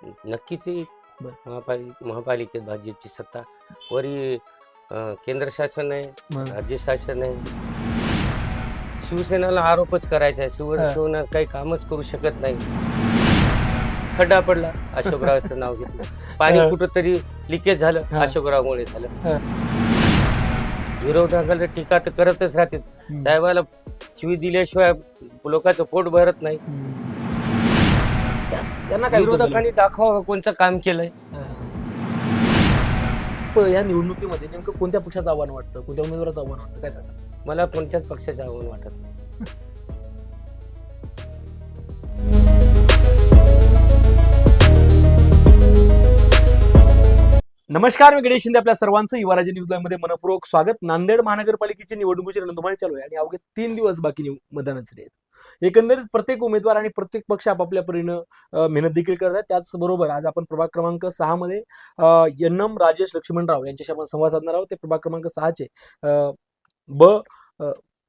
नक्कीच येईल. बरं. महापालिकेत भाजपची सत्ता. वरी केंद्र शासन आहे, राज्य शासन आहे. शिवसेनेला आरोपच करायचा आहे. शिवसेना काही कामच करू शकत नाही. खड्डा पडला, अशोकरावाचं नाव घेतलं. पाणी कुठंतरी लिकेज झालं, अशोकरावमुळे झालं. विरोधकाला टीका तर करतच राहते. साहेबाला शिवी दिल्याशिवाय लोकांचं पोट भरत नाही. त्यांना काय विरोधकांनी दाखवावं कोणतं काम केलंय. या निवडणुकीमध्ये नेमकं कोणत्या पक्षाचं आव्हान वाटतं, कोणत्या उमेदवाराचं आव्हान वाटतं, काय सांगा? मला कोणत्याच पक्षाचं आव्हान वाटत नाही. नमस्कार, मी गणेश शिंदे. आपल्या सर्वांचं युवाराजे न्यूज लाईव्ह मध्ये मनपूर्वक स्वागत. नांदेड महानगरपालिकेची निवडणुकीची रणधुमाळी चालू आहे आणि अवघे 3 दिवस बाकी मतदानाचे आहेत. एकंदरीत प्रत्येक उमेदवार आणि प्रत्येक पक्ष आपापल्या परीनं मेहनत देखील करत आहेत. त्याचबरोबर आज आपण प्रभाग क्रमांक 6 मध्ये यन्नम राजेश लक्ष्मणराव यांच्याशी आपण संवाद साधणार आहोत. ते प्रभाग क्रमांक 6 चे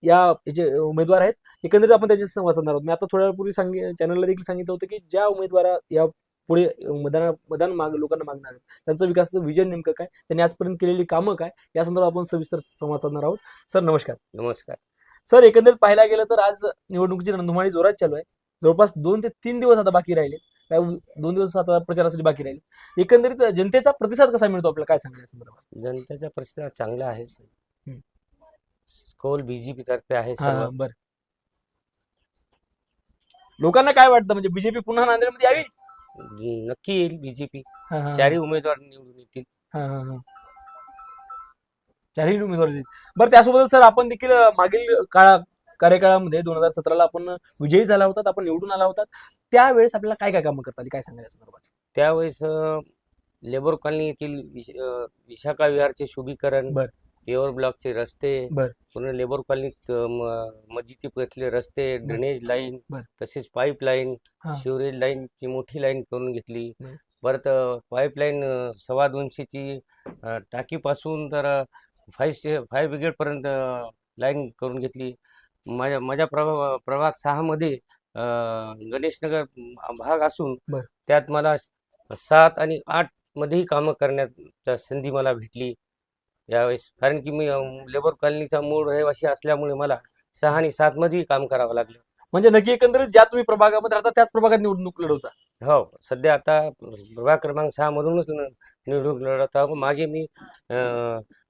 या जे उमेदवार आहेत. एकंदरीत आपण त्यांच्याशी संवाद साधणार आहोत. मी आता थोड्या वेळापूर्वी चॅनलला देखील सांगितलं होतं की ज्या उमेदवार या पुढे मतदान लोकांना मागणार आहेत, त्यांचं विकासाचं विजन नेमकं काय, त्यांनी आजपर्यंत केलेली कामं काय, या संदर्भात आपण सविस्तर संवाद साधणार आहोत. सर नमस्कार. नमस्कार सर, एकंदरीत पाहायला गेलं तर आज निवडणुकीची रणधुमाळी जोरात चालू आहे. जवळपास 2 ते 3 दिवस आता बाकी राहिले. 2 दिवस आता प्रचारासाठी बाकी राहिले. एकंदरीत जनतेचा प्रतिसाद कसा मिळतो आपल्याला, काय सांगाल या संदर्भात? जनतेचा प्रतिसाद चांगला आहे. कौल बीजेपी तर्फे आहे. बरं, लोकांना काय वाटतं, म्हणजे बीजेपी पुन्हा नांदेडमध्ये यावी? नक्की येईल बीजेपी. चारही उमेदवार निवडून येतील. चारही उमेदवार येतील. बरं, त्यासोबतच सर आपण देखील मागील कार्यकाळामध्ये 2017ला आपण विजयी झाला होतात, आपण निवडून आला होतात. त्यावेळेस आपल्याला काय काय कामं करता आली, काय सांगायला संदर्भात? त्यावेळेस लेबर कॉलनी येथील विशाखा विहारचे शुभीकरण, पेवर ब्लॉकचे रस्ते, पुन्हा लेबर कॉलनीत मस्जिदीतले रस्ते, ड्रेनेज लाईन, तसेच पाईप लाईन, शिवरेज लाईनची मोठी लाईन करून घेतली. परत पाईपलाईन 225ची टाकीपासून तर फायर ब्रिगेड पर्यंत लाईन करून घेतली. माझ्या प्रभाग 6 मध्ये गणेशनगर भाग असून त्यात मला 7 आणि 8 मध्येही कामं करण्याची संधी मला भेटली यावेळेस. कारण की मी लेबर कॉलनीचा मूळ रहिवासी असल्यामुळे मला 6 आणि 7 मध्येही काम करावं लागलं. म्हणजे नक्की एकंदरीत ज्या तुम्ही प्रभागामध्ये राहता त्याच प्रभागात निवडणूक लढवता? हो, सध्या आता प्रभाग क्रमांक 6 मधूनच निवडणूक लढवत आहोत. मागे मी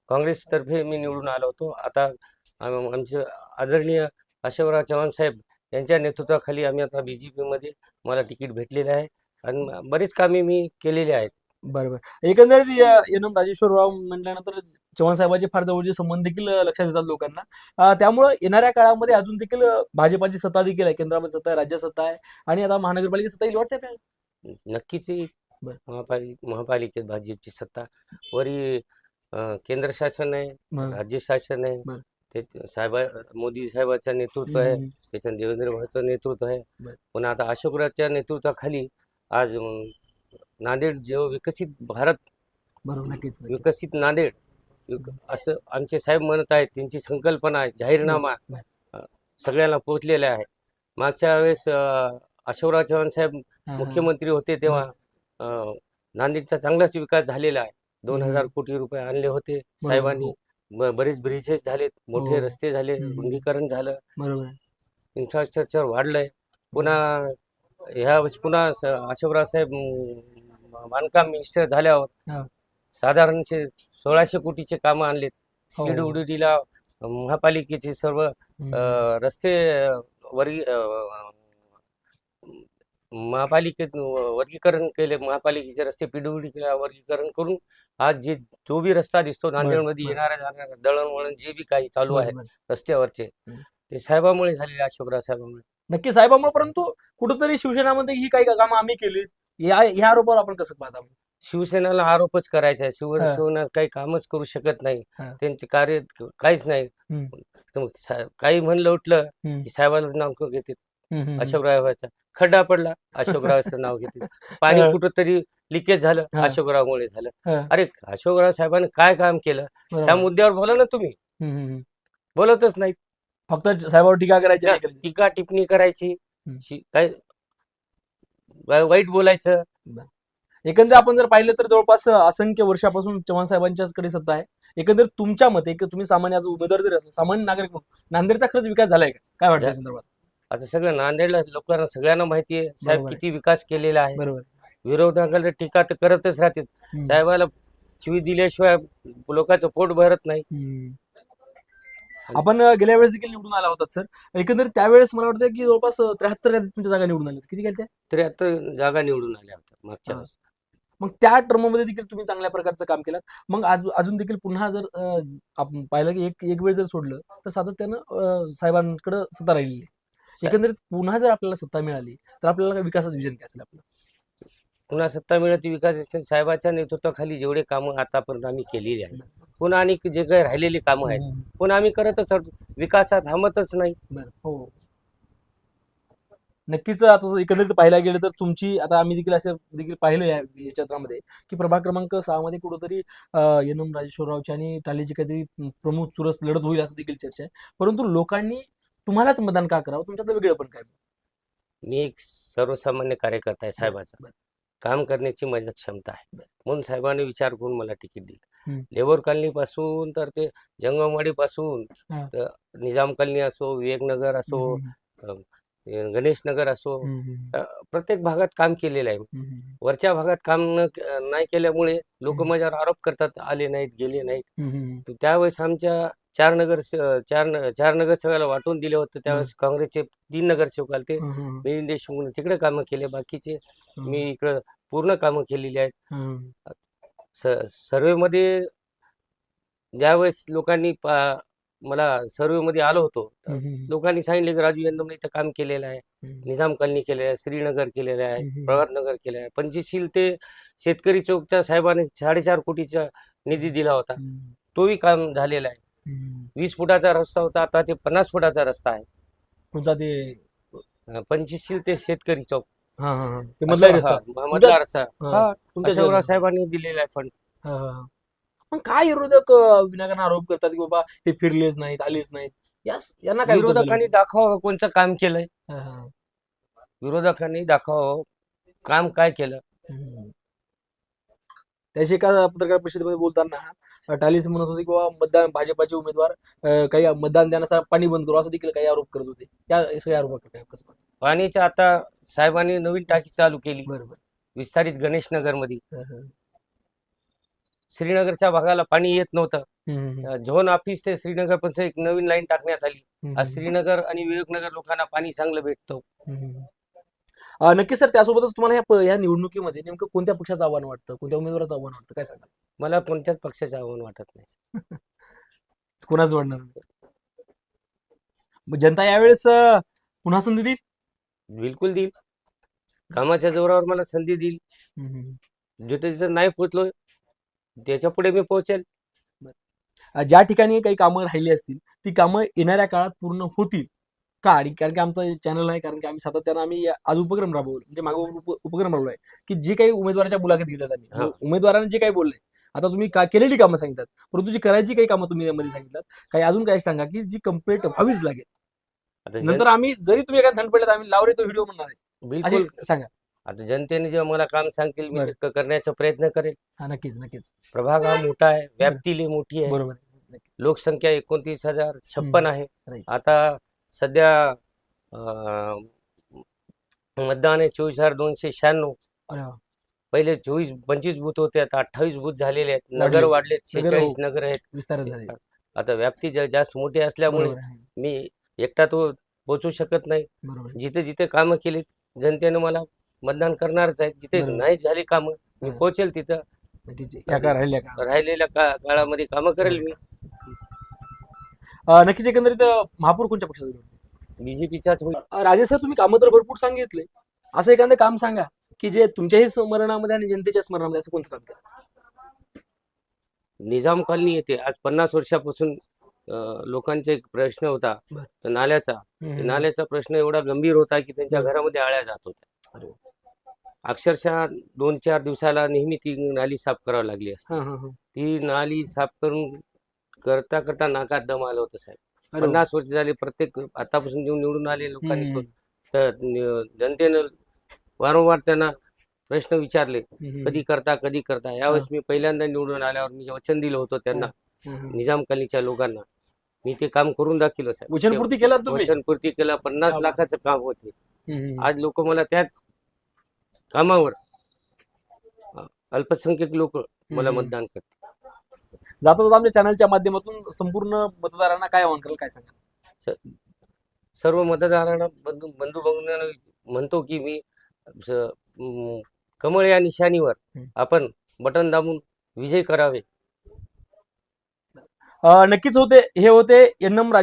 काँग्रेसतर्फे मी निवडून आलो होतो. आता आमचे आदरणीय अशोकराव चव्हाण साहेब यांच्या नेतृत्वाखाली आम्ही आता बीजेपीमध्ये मला तिकीट भेटलेले आहे आणि बरीच कामे मी केलेली आहेत. बरोबर. एकंदरीत यन्नम राजेश्वरराव म्हटल्यानंतर चव्हाण साहेबांचे फार जवळचे संबंध देखील लक्षात येतात लोकांना. त्यामुळे येणाऱ्या काळामध्ये अजून देखील भाजपाची सत्ता देखील आहे, केंद्रामध्ये सत्ता आहे, राज्य सत्ता आहे आणि आता महानगरपालिकेची सत्ता येईल वाटते आपल्याला? नक्कीच येईल. महापालिकेत भाजपची सत्ता. वरी केंद्र शासन आहे, राज्य शासन आहे, ते मोदी साहेबांचं नेतृत्व आहे, त्याच्या देवेंद्र भाऊचं नेतृत्व आहे. पुन्हा आता अशोकरावच्या नेतृत्वाखाली आज नांदेड जो विकसित भारत, विकसित नांदेड असं आमचे साहेब म्हणत आहेत. त्यांची संकल्पना, जाहीरनामा सगळ्यांना पोहोचलेला आहे. मागच्या वेळेस अशोकराव चव्हाण साहेब मुख्यमंत्री होते तेव्हा नांदेडचा चांगलाच विकास झालेला आहे. 2000 कोटी रुपये आणले होते साहेबांनी. बरेच ब्रिजेस झालेत, मोठे रस्ते झाले, रुंदीकरण झालं, इन्फ्रास्ट्रक्चर वाढलंय. पुन्हा ह्यावेळेस पुन्हा अशोकराव साहेब बांधकाम मिनिस्टर झाल्यावर साधारण 1600 कोटीचे कामं आणलेत. पीडब्ल्यूडीला महापालिकेचे सर्व रस्ते महापालिकेत वर्गीकरण केले. महापालिकेचे रस्ते पीडब्ल्यूडीला वर्गीकरण करून आज जो बी रस्ता दिसतो नांदेडमध्ये येणाऱ्या जाणाऱ्या दळणवळण जे बी काही चालू आहे रस्त्यावरचे, ते साहेबामुळे झालेले, अशोकराव साहेबांमुळे. नक्की साहेबांमुळे. परंतु कुठेतरी शिवसेनामध्ये ही काही कामं आम्ही केली, या आरोपावर आपण कसं पाहता? शिवसेनेला आरोपच करायचा आहे. शिवसेना काही कामच करू शकत नाही, त्यांचे कार्य काहीच नाही. काही म्हणलं उठलं की साहेबाचं नाव घेते, अशोकरावाचा खड्डा पडला, अशोकरावाचं नाव घेते. पाणी कुठंतरी लिकेज झालं, अशोकरावमुळे झालं. अरे, अशोकराव साहेबांनी काय काम केलं त्या मुद्द्यावर बोला ना तुम्ही. बोलतच नाहीत, फक्त साहेबांवर टीका करायची, टीका टिप्पणी करायची, काय वाईट बोलायचं. एकंदर आपण जर पाहिलं तर जवळपास असंख्य वर्षापासून चव्हाण साहेबांच्याकडे सत्ता आहे. एकंदर तुमच्या मते तुम्ही सामान्य आज उमेदवार जरी असाल, सामान्य नागरिक म्हणून नांदेडचा खरंच विकास झालाय का? काय वाटतं या झा- संदर्भात? आता सगळं नांदेडला लोकांना सगळ्यांना माहिती आहे साहेब बरोबर आहे. किती विकास केलेला आहे. बरोबर. विरोधकांना टीका तर करतच राहतील. हम्म. साहेबाला शिवी दिल्याशिवाय लोकांचं पोट भरत नाही. हम्म. आपण गेल्या वेळेस देखील निवडून आला होता सर. एकंदरीत त्यावेळेस मला वाटतं की जवळपास 73 तुमच्या जागा निवडून आल्या. किती गेल्या? तरी आता जागा निवडून आल्या होत्या मागच्या हा. वेळेस. मग त्या टर्म मध्ये देखील तुम्ही चांगल्या प्रकारचं काम केलं. मग अजून देखील पुन्हा जर आपण पाहिलं की एक वेळ जर सोडलं तर सातत्यानं साहेबांकडे सत्ता राहिलेली आहे. एकंदरीत पुन्हा जर आपल्याला सत्ता मिळाली तर आपल्याला विकासाचं विजन काय असेल आपलं? पुन्हा सत्ता मिळत विकास असेल साहेबाच्या नेतृत्वाखाली जेवढे कामं आतापर्यंत आम्ही केलेली आहेत, पुन्हा आणि जे काही राहिलेली कामं आहेत पुन्हा आम्ही करतच आहोत. विकासात थांबतच नाही. बरं. हो. नक्कीच आता जर एकंदरीत पाहायला गेलं तर तुमची आता आम्ही देखील असं देखील पाहिलं या क्षेत्रामध्ये की प्रभाग क्रमांक 6 मध्ये कुठंतरी एन.एम. राजेश्वररावची आणि टालीची काहीतरी प्रमुख चुरस लढत होईल असं देखील चर्चा आहे. परंतु लोकांनी तुम्हालाच मतदान का करावं? तुमच्यातलं वेगळं पण काय? मी एक सर्वसामान्य कार्यकर्ता आहे साहेबाचा. बरं. काम करण्याची माझ्यात क्षमता आहे म्हणून साहेबांनी विचार करून मला तिकीट दिली. हम्म. लेबर कॉलनी पासून तर ते जंगमवाडी पासून हा. तर निजाम कॉलनी असो, विवेकनगर असो, हम्म. गणेश नगर असो, हम्म. प्रत्येक भागात काम केलेलं आहे. हम्म. वरच्या भागात काम नाही केल्यामुळे लोक हम्म. माझ्यावर आरोप करतात, आले नाहीत, गेले नाहीत. हम्म. तर त्यावेळेस आमच्या चार नगरसेवकाला वाटून दिले होते. त्यावेळेस काँग्रेसचे 3 नगरसेवक आले ते हम्म. मिलिंद देशमुख तिकडे कामं केले. बाकीचे हम्म. मी इकडं पूर्ण कामं केलेली आहेत. हम्म. सर्वेमध्ये ज्यावेळेस लोकांनी मला सर्वेमध्ये आलो होतो तर हम्म. लोकांनी सांगितले की राजू यांना इथं काम केलेलं आहे. निजाम कॉलनी केलेलं आहे, श्रीनगर केलेलं आहे, हम्म. प्रभात नगर केलं आहे. पंचशील ते शेतकरी चौकच्या साहेबांनी 4.5 कोटीचा निधी दिला होता. हम्म. तोही काम झालेला आहे. हम्म. 20 फुटाचा रस्ता होता, आता ते 50 फुटाचा रस्ता आहे. कोणता ते? पंचशील ते शेतकरी चौक हा हा हा. ते मधला रस्ता. मधला रस्ता. हा. तुमच्या अशोकराव साहेबांनी दिलेला आहे फंड. हा, हा. मग काय विरोधक विनाकारण आरोप करतात की बाबा हे फिरलेच नाहीत, आलेच नाहीत. यांना काय उत्तर विरोधकांनी द्यायला? दाखवावं कोणचं काम केलंय. हा, हा. विरोधकांनी दाखवावं काम काय केलं. हम्म. त्याशी एका पत्रकार परिषदेमध्ये बोलताना टालीस म्हणत होते की बाबा भाजपाचे उमेदवार काही मतदान देण्याचा पाणी बंद करू असं देखील काही आरोप करत होते. या सगळ्या आरोप काय कसं? पाणीचं आता साहेबांनी नवीन टाकी चालू केली बरोबर. विस्तारित गणेश नगर मध्ये. हा, हा. श्रीनगरच्या भागाला पाणी येत नव्हतं. हम्म. झोन ऑफिस ते श्रीनगर पण एक नवीन लाईन टाकण्यात आली. हम्म. आज श्रीनगर आणि विवेकनगर लोकांना पाणी चांगलं भेटतं. हम्म. नक्की सर, त्यासोबतच तुम्हाला या निवडणुकीमध्ये नेमकं कोणत्या पक्षाचं आव्हान वाटतं, कोणत्या उमेदवाराचं आव्हान वाटतं, काय सांगाल? मला कोणत्याच पक्षाचं आव्हान वाटत नाही. कोणाच वाढणार? मग जनता यावेळेस पुन्हा संधी देईल? बिलकुल देईल. कामाच्या जोरावर मला संधी देईल. जिथे जिथे नाही पोहोचलो त्याच्या पुढे मी पोहोचेल. ज्या ठिकाणी काही कामं राहिली असतील ती कामं येणाऱ्या काळात पूर्ण होतील का? आणि कारण की आमचं चॅनल आहे, कारण की आम्ही सातत्यानं आज उपक्रम राबवलो, म्हणजे मागे उपक्रम राबवला आहे की जे काही उमेदवाराच्या मुलाखत घेतल्या त्यांनी उमेदवारांनी जे काही बोलले, आता तुम्ही केलेली कामं सांगितलं, परंतु जी करायची काही कामं तुम्ही यामध्ये सांगितलं, काही अजून काय सांगा की जी कंप्लीट व्हावीच लागेल. नंतर आम्ही जरी तुम्ही एखादा थंड पडले तर आम्ही लावरे तो व्हिडिओ म्हणणार आहे. बिलकुल सांगा. आता जनतेने जेव्हा मला काम सांगतील मी ते करण्याचा प्रयत्न करेल. हा, नक्कीच नक्कीच. प्रभाग हा मोठा आहे, व्याप्ती मोठी आहे. बरोबर. लोकसंख्या 29,056 आहे. Right. आता सध्या मतदान आहे 24,296. पहिले 24-25 बूथ होते, आता 28 बूथ झालेले आहेत. नगर वाढलेत, 46 नगर आहेत, विस्तार झाले. आता व्याप्ती जास्त मोठी असल्यामुळे मी एकटा तो पोहोचू शकत नाही. जिथे जिथे कामं केली जनतेनं मला मतदान करणारच आहे. जिथे नाही झाली कामं मी पोहोचेल तिथं. राहिलेल्या काळामध्ये कामं करेल मी. नक्कीच. एकंदरीत महापौर कोणत्या पक्षाचा? बीजेपीचाच होईल. राजेश सर, तुम्ही कामं तर भरपूर सांगितले, असं एखादं काम सांगा की जे तुमच्याही स्मरणामध्ये आणि जनतेच्या स्मरणामध्ये असं कोणतं काम केलं? निजाम कॉलनी येते आज 50 वर्षापासून लोकांचा एक प्रश्न होता नाल्याचा प्रश्न एवढा गंभीर होता की त्यांच्या घरामध्ये आळ्या जात होत्या. अक्षरशः 2-4 दिवसाला नेहमी ती नाली साफ करावी लागली असते. ती नाली साफ करता करता नाकात दम आलं होतं साहेब. 50 वर्ष झाली. प्रत्येक आतापासून जेव्हा निवडून आले लोकांनी तर जनतेनं वारंवार त्यांना प्रश्न विचारले, कधी करता. यावेळेस मी पहिल्यांदा निवडून आल्यावर मी वचन दिलं होतं त्यांना, निजाम कॉलनीच्या लोकांना, मी ते काम करून दाखवलं साहेब. वचनपूर्ती केलं तुम्ही? वचनपूर्ती केलं. 50 हा. लाखाचं काम होते. हम्म. आज लोक मला त्याच कामावर अल्पसंख्याक लोक मला मतदान करतात. जाता जाता आमच्या चॅनलच्या माध्यमातून संपूर्ण मतदारांना काय आवाहन कराल, काय सांगा? सर्व मतदारांना बंधू भगिनींना म्हणतो की मी कमळ या निशाणीवर आपण बटन दाबून विजय करावे. नक्कीच हे होते एन.एम.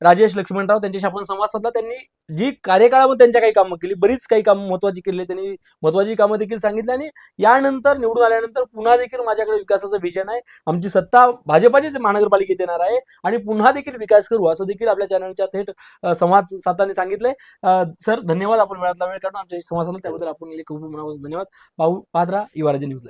राजेश लक्ष्मणराव. त्यांच्याशी आपण संवाद साधला. त्यांनी जी कार्यकाळामध्ये त्यांच्या काही कामं केली, बरीच काही कामं महत्वाची केली, त्यांनी महत्वाची कामं देखील सांगितली. आणि यानंतर निवडून आल्यानंतर पुन्हा देखील माझ्याकडे विकासाचं विजन आहे, आमची सत्ता भाजपाचीच महानगरपालिकेत येणार आहे आणि पुन्हा देखील विकास करू, असं देखील आपल्या चॅनलच्या थेट संवाद साधताना सांगितलंय. सर, धन्यवाद, आपण वेळातला वेळ काढून आमच्याशी संवाद साधला त्याबद्दल आपण खूप मनापासून धन्यवाद. पाहत राहा युवा राज्य न्यूज.